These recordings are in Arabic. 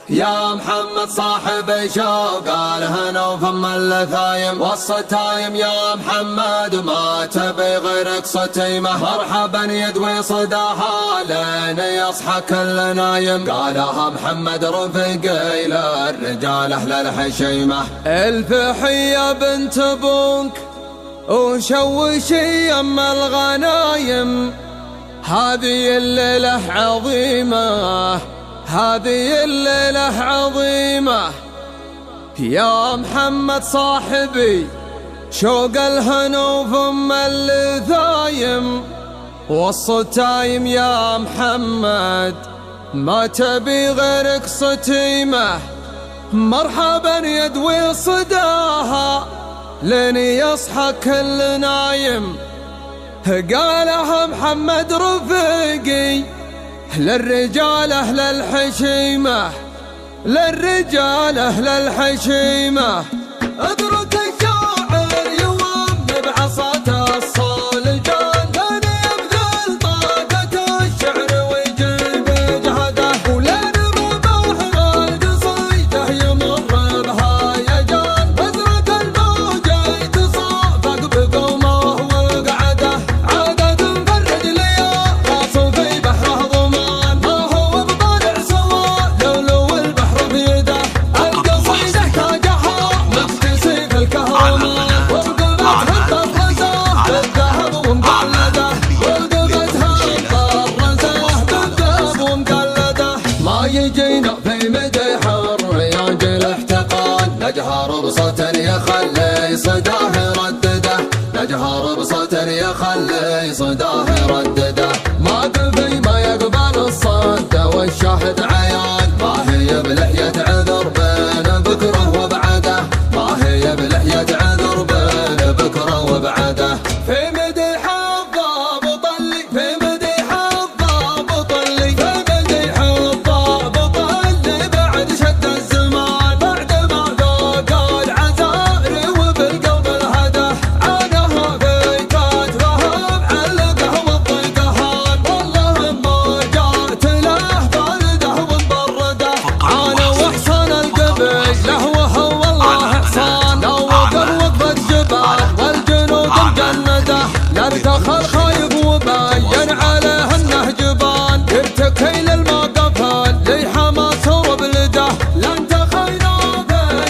يا محمد صاحب شوق الهنا وفم اللثايم والصتايم، يا محمد ما تبي غيرك صتيمة. مرحبا يدوي صداها لين يصحى كل نايم، قالها محمد رفيقي للرجال اهل الحشيمة. الفحية بنت ابوك وشوشي يم الغنايم، هذه الليلة عظيمة، هذه الليلة عظيمة. يا محمد صاحبي شوق الهنا وفم اللثايم والصتايم، يا محمد ما تبي غيرك صتيمة. مرحبا يدوي صداها لين يصحى كل نايم، قالها محمد رفيقي للرجال أهل الحشيمة، للرجال أهل الحشيمة. ادرك الشاعر يوم بعصاته الصلجان، لن يبذل طاقة الشعر ويجيب جهده، ولن رمح القصيدة يمر بهايجان. ادرك الموج يتصافق بقومه وقعده، عدد مفرد ليا راس في بحره ضمان، ما هو بطالع سوا لولو البحر بيده. القصيدة تاجها مكتسي في الكهرمان، وقبتها الطرزة بالذهب ومقلده، وقبتها الطرزة بالذهب ومقلده. ما يجينا في مدح الرياج الاحتقان، نجهر بصوت يخلي صداه يردده، نجهر بصوت يخلي صداه يردده. ما قفي ما يقبل الصد والشاهد عيان، ما هي بلحية عذر بين بكره وبعده، ما هي بلحية عذر بين بكره وبعده. في مدح الضابط اللي، في مدح الضابط اللي، في مدح الضابط اللي بعد شد الزمان، بعد ما ذاق العزائر وبالقلب الهدى، عانها في كتفه معلقه والضيقهان. والله ما جات له بارده ومبرده، عانى واحسن القبيل له وهو والله احسان. لو وقف وقفة جبال والجنود مجنده، لارتخى الخايف وبين عليه انه جبان، يرتكي للموقف اللي حماسه وبلده. لن تخينا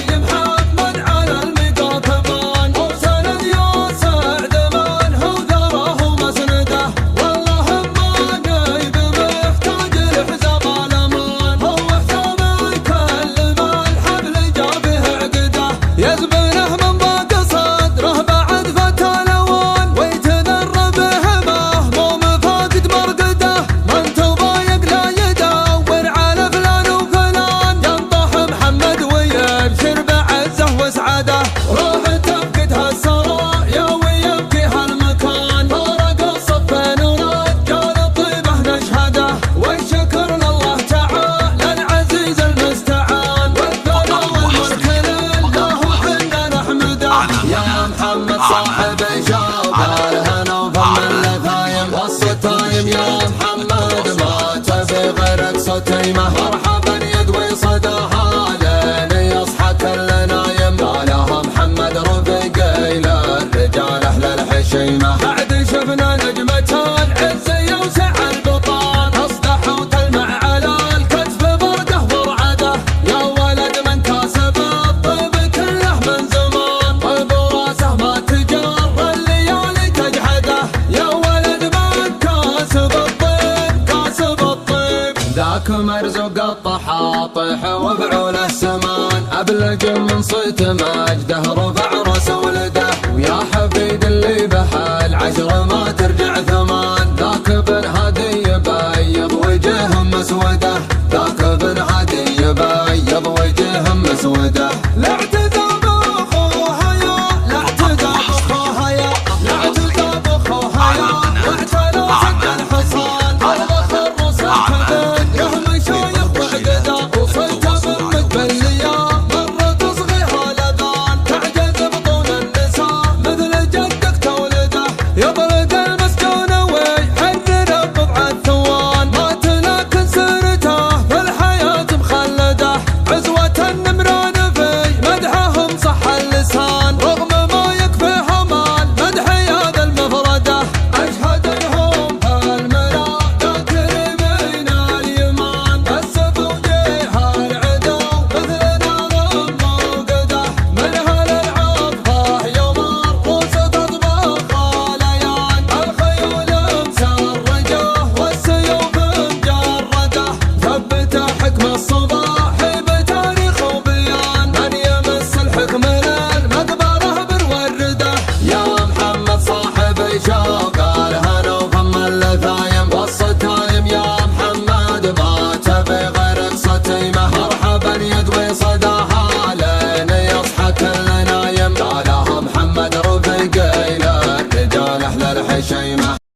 في محمد على المقاطبان، وسند يا سعد من هو ذراه ومسنده. والله ما نايب محتاج لحزام الامان، هو حسام كل ما الحبل جابه عقده، يزبنه من ضاق صدره بعد فتى الاوان، ويتذرب همه فاقد مرقده. من تضايق لا يدور على فلان وفلان، ينطح محمد ويبشر بعزه وسعده. روح تفقد هالسرايا ويبكي هالمكان، فارق الصفين ورجال الطيبه نشهده، والشكر لله تعالى العزيز المستعان، والثناء والملك لله وحنا نحمده. يا محمد صاحب شوق الهنا وفم اللثايم والصتايم، يا محمد ما تبي غيرك صتيمة. مرحبا يدوي صداها لين يصحى كل نايم، قالها محمد رفيقي للرجال اهل الحشيمة. بعد شفنا نجمة العز يوسع البطان، تصدح وتلمع على الكتف برده ورعده. يا ولد من كاسب الطيب كله من زمان، طيب وراسه ما تجر الليالي تجحده. يا ولد من كاسب الطيب، كاسب الطيب، ذاك مرزق الطحاطح وبعوله سمان، أبلج من صيت مجده رفع راس ولده. ويا حفيد اللي بحال عشر ما ترجع ثمان، ذاك بن هادي يبيض وجهه مسوده.